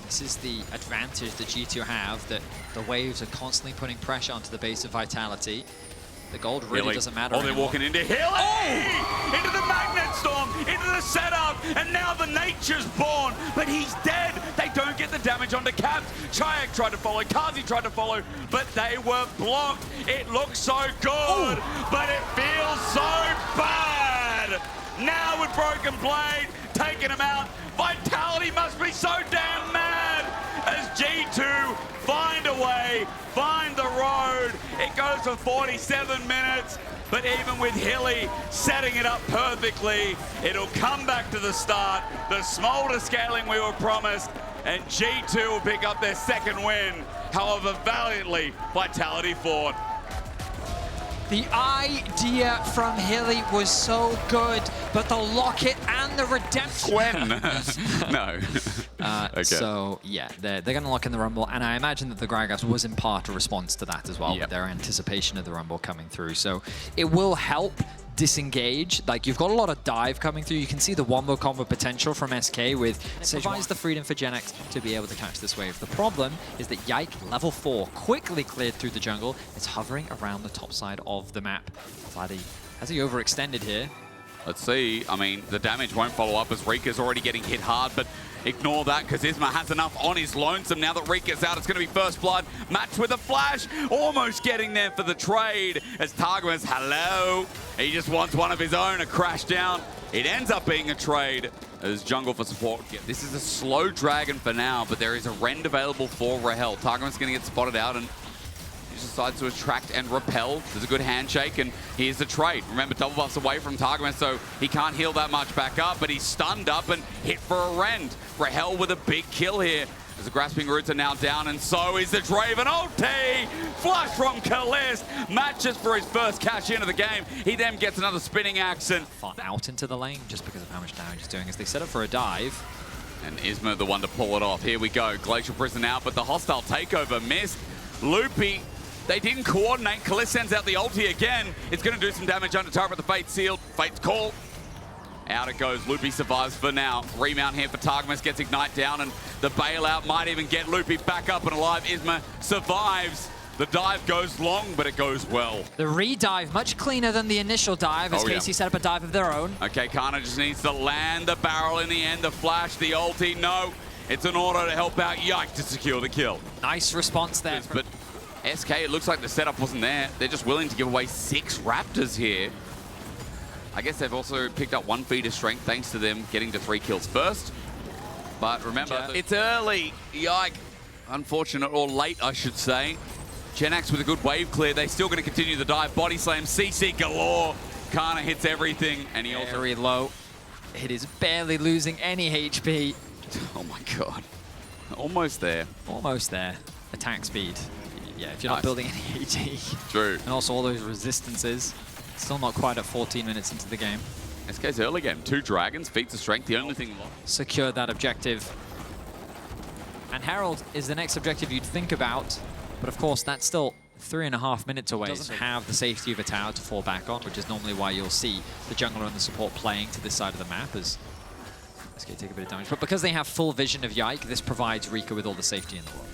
This is the advantage that G2 have, that the waves are constantly putting pressure onto the base of Vitality. The gold really doesn't matter anymore. They're walking into Hilly! Oh! Into the Magnet Storm, into the setup, and now the Nature's born, but he's dead. They don't get the damage onto Caps. GiantX tried to follow, Kazi tried to follow, but they were blocked. It looks so good, but it feels so bad. Now with Broken Blade taking him out, Vitality must be so damn mad as G2 find a way, find the road. It goes for 47 minutes, but even with Hilly setting it up perfectly, it'll come back to the start, the smolder scaling we were promised, and G2 will pick up their second win. However valiantly, Vitality fought. The idea from Hilly was so good, but the locket and the redemption... When? No. Okay. So, yeah, they're going to lock in the Rumble, and I imagine that the Gragas was in part a response to that as well, with their anticipation of the Rumble coming through. So it will help disengage. Like, you've got a lot of dive coming through. You can see the wombo combo potential from SK with it provides the freedom for GiantX to be able to catch this wave. The problem is that Yike, level 4, quickly cleared through the jungle. It's hovering around the top side of the map. Vladdy, has he overextended here? Let's see. I mean, the damage won't follow up as Rika's already getting hit hard, but ignore that because Isma has enough on his lonesome. Now that Rika's out, it's going to be first blood. Match with a flash, almost getting there for the trade as Targamas, hello. He just wants one of his own, a crash down. It ends up being a trade as jungle for support. This is a slow dragon for now, but there is a rend available for Rahel. Targamas going to get spotted out, and he decides to attract and repel. There's a good handshake, and here's the trade. Remember, double buffs away from Targamas, so he can't heal that much back up, but he's stunned up and hit for a rend. Rahel with a big kill here, as the grasping roots are now down, and so is the Draven ulti! Flush from Kalist, matches for his first cash in of the game. He then gets another spinning axe and out into the lane just because of how much damage he's doing as they set up for a dive. And Isma the one to pull it off. Here we go, Glacial Prison out, but the hostile takeover missed. Loopy, they didn't coordinate. Kalist sends out the ulti again. It's going to do some damage under target, but the Fate's sealed. Fate's call. Out it goes. Loopy survives for now. Remount here for Targamas, gets Ignite down, and the bailout might even get Loopy back up and alive. Isma survives. The dive goes long, but it goes well. The re-dive, much cleaner than the initial dive, as KC set up a dive of their own. Okay, Kana just needs to land the barrel in the end. The flash, the ulti, no. It's an auto to help out Yike to secure the kill. Nice response there. But SK, it looks like the setup wasn't there. They're just willing to give away 6 Raptors here. I guess they've also picked up 1 feed of strength thanks to them getting to 3 kills first. But remember, it's early. Yike. Unfortunate, or late, I should say. GiantX with a good wave clear. They're still going to continue the dive. Body slam, CC galore. Kana hits everything, and he also... Very low. It is barely losing any HP. Oh my god. Almost there. Almost there. Attack speed. Yeah, if you're not building any AT. True. And also all those resistances. Still not quite at 14 minutes into the game. SK's early game. 2 dragons, feats of strength. The only thing lost. Secure that objective. And Herald is the next objective you'd think about. But of course, that's still 3.5 minutes away. Doesn't have the safety of a tower to fall back on, which is normally why you'll see the jungler and the support playing to this side of the map as SK take a bit of damage. But because they have full vision of Yike, this provides Rika with all the safety in the world.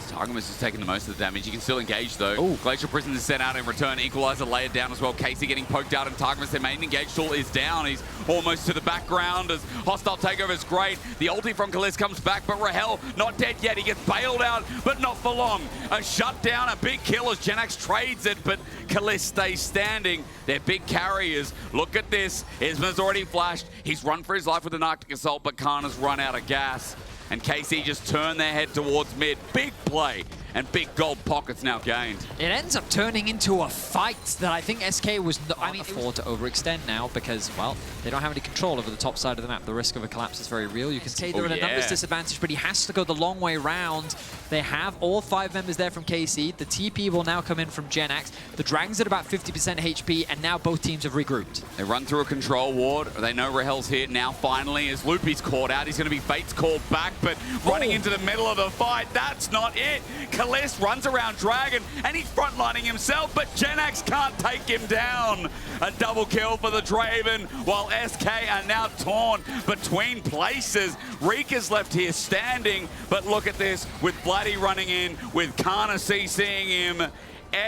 Targamas is taking the most of the damage. You can still engage though. Ooh. Glacial Prison is sent out in return. Equalizer layered down as well. Casey getting poked out, and Targamas, their main engage tool, is down. He's almost to the background as hostile takeover is great. The ulti from Kalist comes back, but Rahel not dead yet. He gets bailed out, but not for long. A shutdown, a big kill as GiantX trades it, but Kalist stays standing. They're big carriers. Look at this. Isma's already flashed. He's run for his life with an Arctic Assault, but Kana's run out of gas. And KC just turn their head towards mid. Big play and big gold pockets now gained. It ends up turning into a fight that I think SK was not afford to overextend now because, well, they don't have any control over the top side of the map. The risk of a collapse is very real. You can say they're at a numbers disadvantage, but he has to go the long way round. They have all 5 members there from KC. The TP will now come in from GiantX. The Dragon's at about 50% HP, and now both teams have regrouped. They run through a control ward. They know Rahel's here now finally as Loopy's caught out. He's going to be Fate's called back, but running into the middle of the fight, that's not it. Kalist runs around Dragon, and he's frontlining himself, but GiantX can't take him down. A double kill for the Draven, while SK are now torn between places. Rika's left here standing, but look at this, with Bloody running in, with Kana CCing him.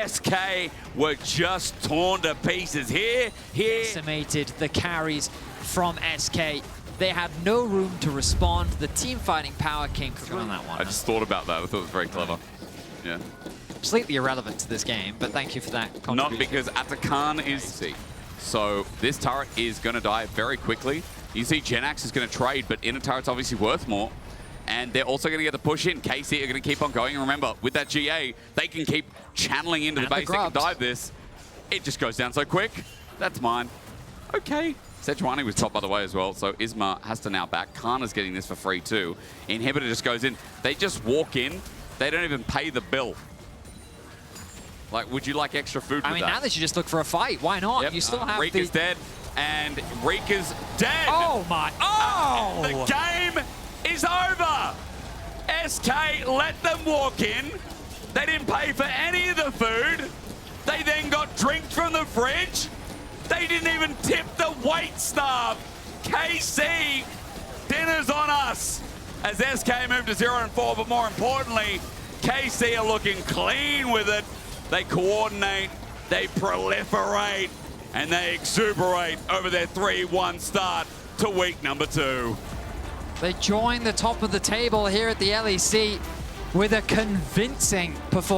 SK were just torn to pieces here. Decimated the carries from SK. They had no room to respond. The team fighting power came through on that one. I just thought about that. I thought it was very clever. Yeah. Completely irrelevant to this game, but thank you for that contribution. Not because Atakan is... So this turret is going to die very quickly. You see GiantX is going to trade, but inner turret's obviously worth more. And they're also going to get the push in. KC are going to keep on going. And remember, with that GA, they can keep channeling into the base. They can dive this. It just goes down so quick. That's mine. Okay. Sejuani was top, by the way, as well. So Isma has to now back. Kana's getting this for free, too. Inhibitor just goes in. They just walk in. They don't even pay the bill. Like, would you like extra food with I mean, that? now they should just look for a fight. Why not? Yep. You still have Rika's dead. And Rika's dead. Oh, my. Oh! The game is over. SK let them walk in. They didn't pay for any of the food. They then got drinks from the fridge. They didn't even tip the wait staff. KC, dinner's on us. As SK moved to 0-4, but more importantly, KC are looking clean with it. They coordinate, they proliferate, and they exuberate over their 3-1 start to week number 2. They join the top of the table here at the LEC with a convincing performance.